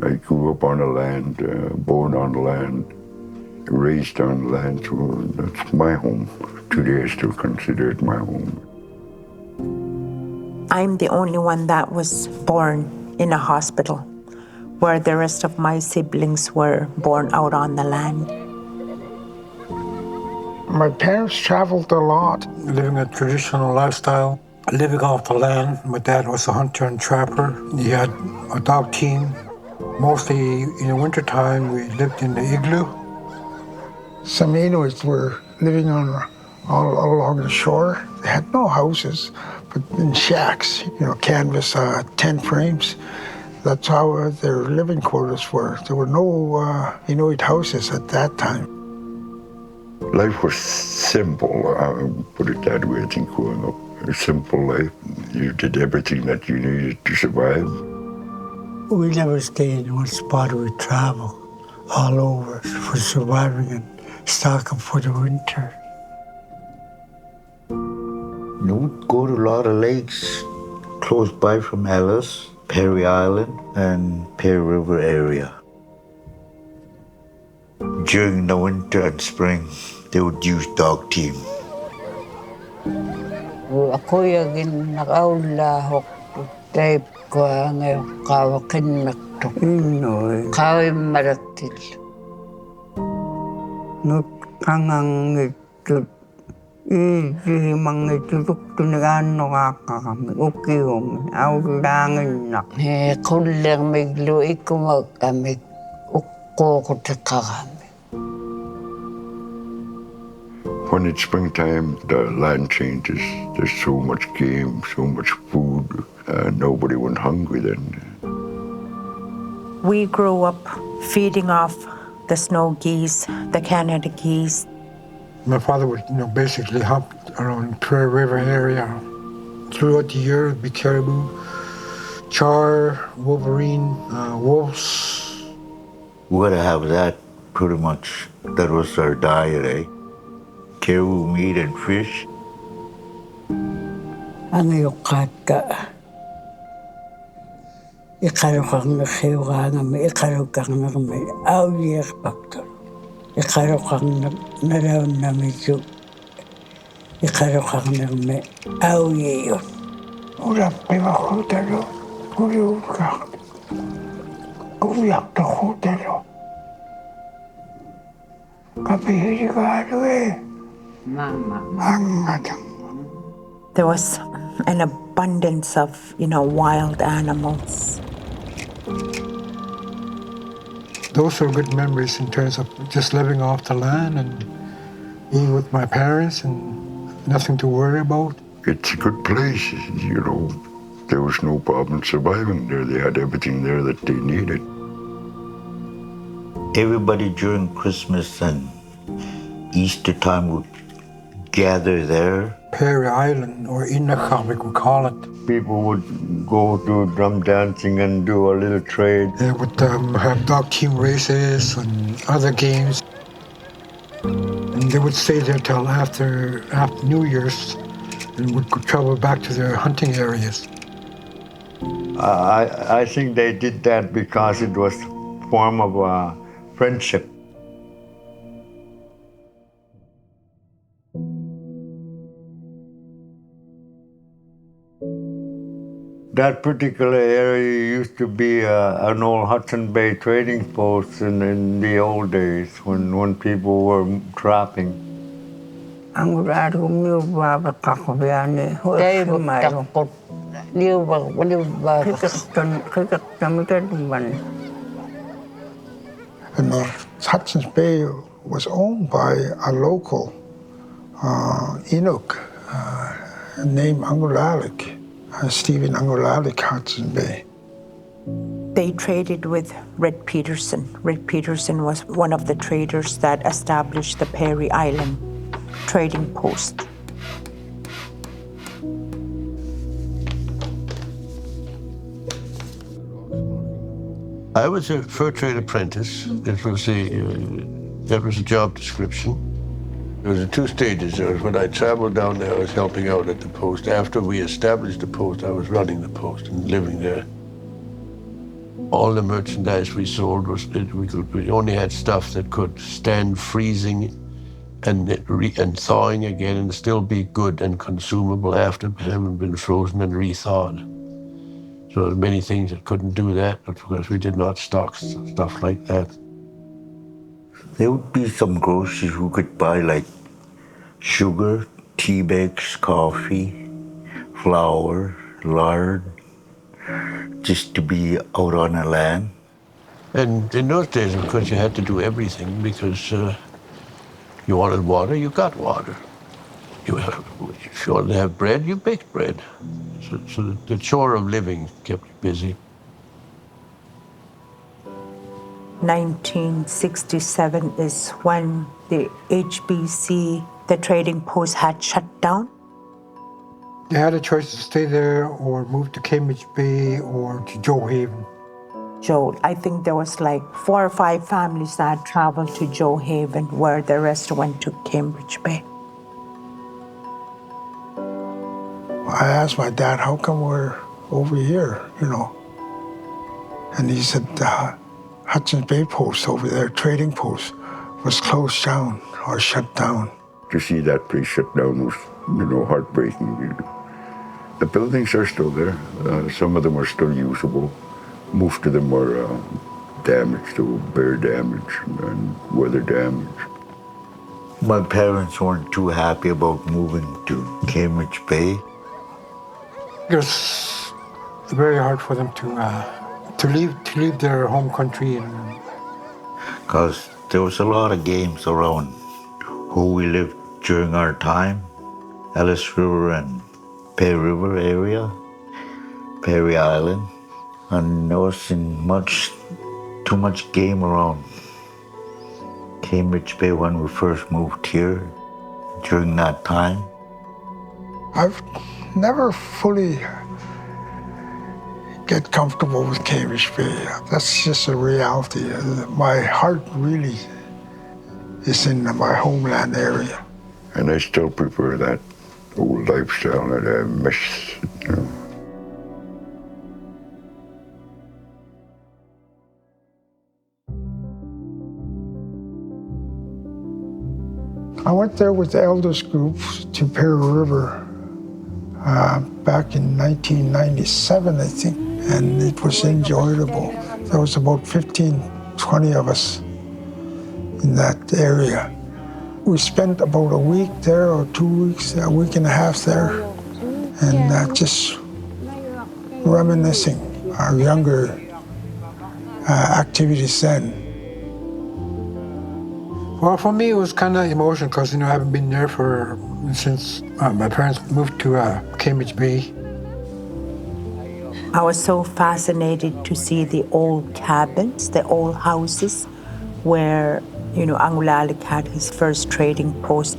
I grew up on the land, born on the land, raised on the land, so that's my home. Today I still consider it my home. I'm the only one that was born in a hospital, where the rest of my siblings were born out on the land. My parents traveled a lot. Living a traditional lifestyle, living off the land. My dad was a hunter and trapper. He had a dog team. Mostly in the wintertime, we lived in the igloo. Some Inuits were living all along the shore. They had no houses, but in shacks, canvas tent frames. That's how their living quarters were. There were no Inuit houses at that time. Life was simple, I'll put it that way, I think, growing up. A simple life. You did everything that you needed to survive. We never stayed in one spot. We traveled all over for surviving and stocking for the winter. We'd go to a lot of lakes close by from Ellis, Perry Island, and Perry River area. During the winter and spring, they would use dog team. Ako yung nakaulahok tape ko ngayon kawakin nakto. Inoy. Kaway maratil. Kangang ito. Mga itutok tunagano kami. Okay yung aulangin na. Kulang may luwi ko magamit. Uko ko takakami. When it's springtime, the land changes. There's so much game, so much food. Nobody went hungry then. We grew up feeding off the snow geese, the Canada geese. My father would, basically hunt around Prairie River area. Throughout the year, it'd be caribou, char, wolverine, wolves. We gotta have that pretty much. That was our diet, eh? Caribou meat and fish. Ang iyong kata. Ikarok ang nakiwa nga may ikarok ang may awiyak bakto. Ikarok ang naraw na medyo. Ikarok ang may awiyak yun. Ulam, may makutalo. Uliyak ka. Uliyak na kutalo. Kapihili ka Mama. There was an abundance of, wild animals. Those are good memories in terms of just living off the land and being with my parents and nothing to worry about. It's a good place, There was no problem surviving there. They had everything there that they needed. Everybody during Christmas and Easter time would gather there. Perry Island, or Inuinnait, we call it. People would go do drum dancing and do a little trade. They would have dog team races and other games. And they would stay there till after New Year's and would travel back to their hunting areas. I think they did that because it was a form of friendship. That particular area used to be an old Hudson Bay trading post in the old days when people were trapping. Ang raro niyo ba kakabiyane? Dahil takot. Niyo ba? Kakakamitan man. And Hudson's Bay was owned by a local Inuk named Angulalik. Stephen Angulalik, Hudson Bay. They traded with Red Peterson. Red Peterson was one of the traders that established the Perry Island trading post. I was a fur trade apprentice. That was a job description. There was 2 stages. There was when I traveled down there, I was helping out at the post. After we established the post, I was running the post and living there. All the merchandise we sold we only had stuff that could stand freezing and thawing again and still be good and consumable after having been frozen and rethawed. So there were many things that couldn't do that, but because we did not stock stuff like that. There would be some groceries who could buy like sugar, tea bags, coffee, flour, lard, just to be out on the land. And in those days, of course, you had to do everything because you wanted water, you got water. If you wanted to have bread, you baked bread. So the chore of living kept you busy. 1967 is when the HBC, the trading post, had shut down. They had a choice to stay there or move to Cambridge Bay or to Joe Haven. Joe, I think there was like 4 or 5 families that traveled to Joe Haven, where the rest went to Cambridge Bay. I asked my dad, how come we're over here, you know? And he said, Hudson's Bay Post over there, trading post, was closed down or shut down. To see that place shut down was, heartbreaking. The buildings are still there. Some of them are still usable. Most of them are damaged, to bear damage and weather damage. My parents weren't too happy about moving to Cambridge Bay. It was very hard for them to leave their home country. Because there was a lot of games around where we lived during our time. Ellis River and Perry River area, Perry Island. And there wasn't too much game around Cambridge Bay when we first moved here during that time. I've never fully get comfortable with Cambridge Bay. That's just a reality. My heart really is in my homeland area. And I still prefer that old lifestyle that I miss, I went there with the elders group to Perry River back in 1997, I think, and it was enjoyable. There was about 15, 20 of us in that area. We spent about a week there or 2 weeks, a week and a half there, and just reminiscing our younger activities then. Well, for me, it was kind of emotional because, I haven't been there since my parents moved to Cambridge Bay. I was so fascinated to see the old cabins, the old houses where, Angulalik had his first trading post.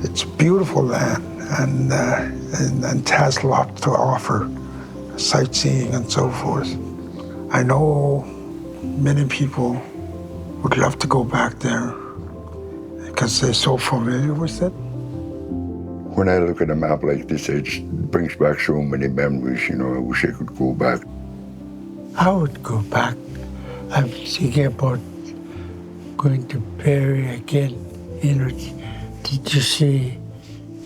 It's a beautiful land and it has a lot to offer, sightseeing and so forth. I know many people would love to go back there because they're so familiar with it. When I look at a map like this, it just brings back so many memories, I wish I could go back. I would go back. I'm thinking about going to Perry again. Did you see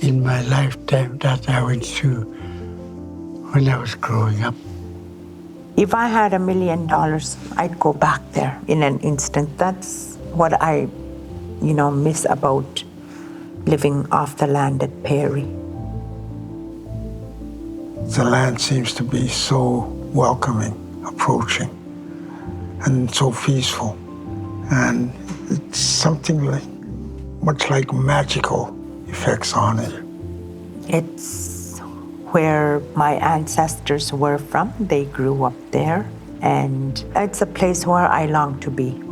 in my lifetime that I went through when I was growing up? If I had $1 million, I'd go back there in an instant. That's what I, miss about living off the land at Perry. The land seems to be so welcoming, approaching, and so peaceful. And it's something much like magical effects on it. It's where my ancestors were from. They grew up there, and it's a place where I long to be.